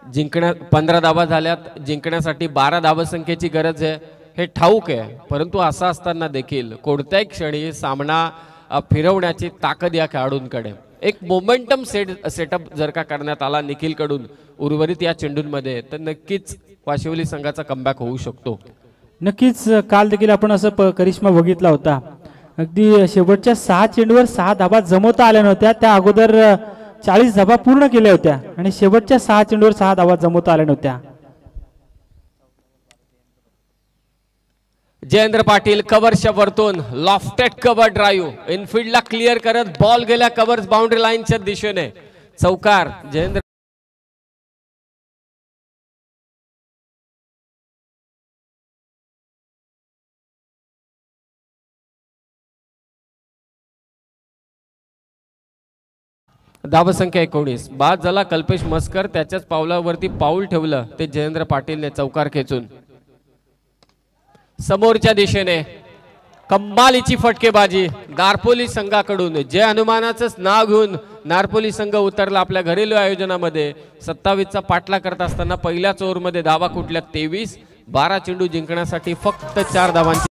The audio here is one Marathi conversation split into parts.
जिंकण्या 15 धावा झाल्यात, जिंकण्यासाठी 12 धावसंख्येची गरज आहे हे ठाऊक आहे, परंतु असं असताना देखील कोणत्याही क्षणी सामना फिरवण्याची ताकद या खेळाडूंकडे, एक मोमेंटम सेटअप जर का करण्यात आला निखिलकडून उर्वरित या चेंडूंमध्ये तर नक्कीच वाशिवली संघाचा कमबॅक होऊ शकतो. नक्कीच काल देखील आपण असं करिश्मा बघितला होता. अगदी शेवटच्या 6 चेंडूवर 6 धाबा जमवता आल्या नव्हत्या, त्या अगोदर 40 धाबा पूर्ण केल्या होत्या आणि शेवटच्या 6 चेंडूवर 6 धाबा जमवता आल्या नव्हत्या. जयेंद्र पाटील कव्हरच्या वरतून लॉफ्टेड कव्हर ड्राईव्ह इनफिल्डला क्लिअर करत बॉल गेल्या कव्हर बाउंड्री लाईनच्या दिशेने चौकार. जयेंद्र धावसंख्या 19. बाद झाला कल्पेश मस्कर, त्याच्याच पावलावरती पाऊल ठेवलं ते जयेंद्र पाटीलने चौकार खेचून. समोरच्या दिशेने कमालीची फटकेबाजी नारपोली संघाकडून. जय हनुमानाचंच नाव घेऊन नारपोली संघ उतरला आपल्या घरेलू आयोजनामध्ये. 27चा पाठला करत असताना पहिल्याच ओव्हरमध्ये धावा कुठल्या 23. 12 चेंडू जिंकण्यासाठी फक्त 4 धावांची.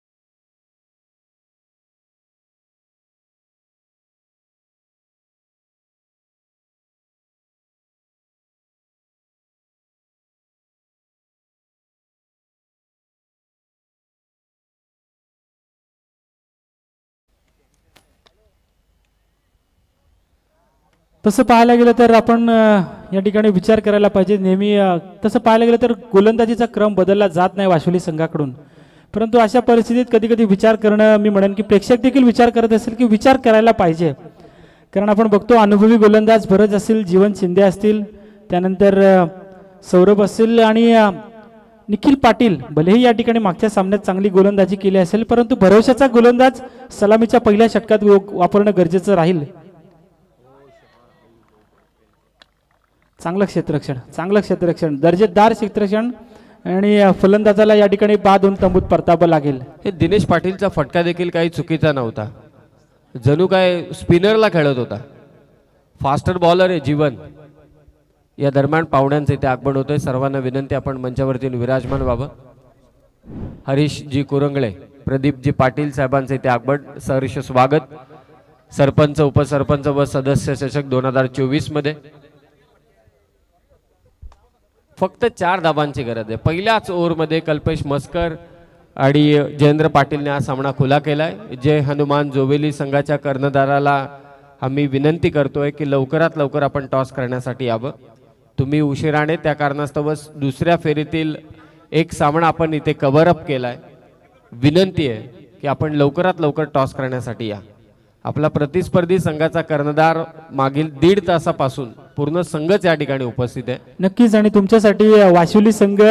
तसं पाहायला गेलं तर आपण या ठिकाणी विचार करायला पाहिजे. नेहमी तसं पाहायला गेलं तर गोलंदाजीचा क्रम बदलला जात नाही वाशिवली संघाकडून, परंतु अशा परिस्थितीत कधी कधी विचार करणं, मी म्हणेन की प्रेक्षक देखील विचार करत असेल की विचार करायला पाहिजे. कारण आपण बघतो अनुभवी गोलंदाज भरत असतील, जीवन शिंदे असतील, त्यानंतर सौरभ असतील आणि निखिल पाटील भलेही या ठिकाणी मागच्या सामन्यात चांगली गोलंदाजी केली असेल, परंतु भरवशाचा गोलंदाज सलामीच्या पहिल्या षटकात वापरणं गरजेचं राहील. चांगलं क्षेत्ररक्षण दर्जेदार क्षेत्ररक्षण आणि फलंदाजाला या ठिकाणी बाद होऊन तंबूत परतावं लागेल. हे दिनेश पाटीलचा फटका देखील काही चुकीचा नव्हता, जणू काय स्पिनरला खेळत होता. फास्टर बॉलर आहे जीवन. या दरम्यान पाहुण्यांचे इथे आगमन होतंय. सर्वांना विनंती आपण मंचावरती विराजमान व्हावं. हरीश जी कुरंगळे, प्रदीप जी पाटील साहेबांचे इथे आगमन, सहर्ष स्वागत. सरपंच, उपसरपंच व सदस्य चषक 2024 मध्ये फक्त 4 धाबांची गरज आहे. पहिल्याच ओव्हरमध्ये कल्पेश मस्कर आणि जयेंद्र पाटीलने हा सामना खुला केलाय. जय हनुमान जोवेली संघाच्या कर्णधाराला आम्ही विनंती करतोय की लवकरात लवकर आपण टॉस करण्यासाठी यावं. तुम्ही उशिराने त्या कारणास्तव दुसऱ्या फेरीतील एक सामना आपण इथे कव्हर अप केलाय. विनंती आहे की आपण लवकरात लवकर टॉस करण्यासाठी या. आपला प्रतिस्पर्धी संघाचा कर्णधार मागील 1.5 तासापासून पूर्ण संघच या ठिकाणी उपस्थित आहे. नक्कीच, आणि तुमच्यासाठी वाशिवली संघ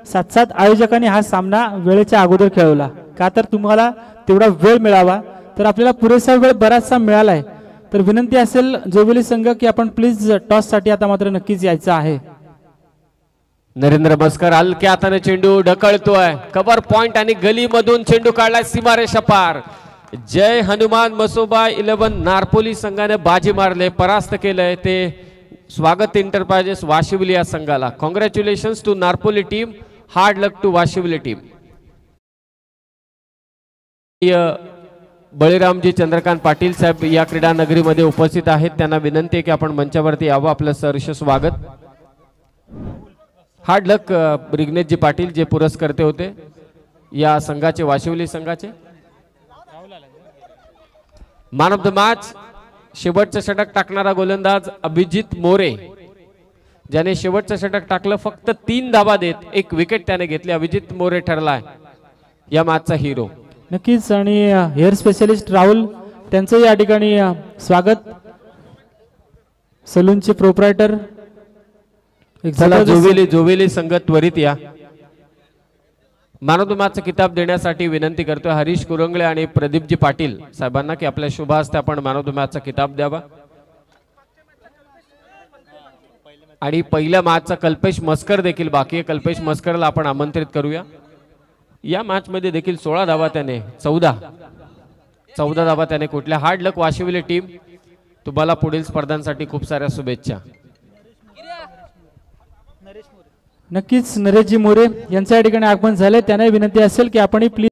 7 आयोजकांनी हा सामना वेळेच्या अगोदर खेळवला का, तर तुम्हाला तेवढा वेळ मिळावा. तर आपल्याला पुरेसा वेळ बराचसा मिळालाय. तर विनंती असेल जोवेली संघ की आपण प्लीज टॉस साठी आता मात्र नक्कीच यायचं आहे. नरेंद्र मस्कर हलक्या हाताने चेंडू ढकलतोय. कव्हर पॉइंट आणि गलीमधून चेंडू काढलाय सीमारेषा पार. जय हनुमान मसोबा 11 नारपोली संघाने बाजी मारले, परास्त केलंय ते स्वागत एंटरप्राइजेस वाशिवली या संघाला. Congratulations to Narpoli team, hard luck to Washivali team. बळीरामजी चंद्रकांत पाटील साहेब या क्रीडा नगरीमध्ये उपस्थित आहेत. त्यांना विनंती आहे की आपण मंचावरती यावं. आपलं सहर्ष स्वागत. हार्ड लक रिग्नेशजी पाटील जे पुरस्कर्ते होते या संघाचे, वाशिवली संघाचे. मॅन ऑफ द मॅच शेवटचं षटक टाकणारा गोलंदाज अभिजित मोरे, ज्याने शेवटचं षटक टाकलं. फक्त 3 धावा देत 1 विकेट त्याने घेतली. अभिजित मोरे ठरलाय या मॅचचा हिरो. नक्कीच, आणि हेअर स्पेशलिस्ट राहुल त्यांचं या ठिकाणी स्वागत. सलूनचे प्रोप्रायटर जोवेली संघ त्वरित या. मॅन ऑफ द मॅचचा किताब देण्यासाठी विनंती करतोय हरीश कुरंगळे आणि प्रदीपजी पाटील साहेबांना की आपल्या शुभ हस्ते आपण मॅन ऑफ द मॅचचा किताब द्यावा. आणि पहिल्या मॅचचा कल्पेश मस्कर देखील बाकी आहे. कल्पेश मस्करला आपण आमंत्रित करूया. या मॅच मध्ये देखील 16 धावा त्याने 14 धावा त्याने कुठल्या. हार्ड लक वाशिवली टीम, तुम्हाला पुढील स्पर्धांसाठी खूप साऱ्या शुभेच्छा. नक्कीच नरेशजी मोरे यांच्या या ठिकाणी आगमन झाले. त्यांना विनंती असेल की आपणही प्लीज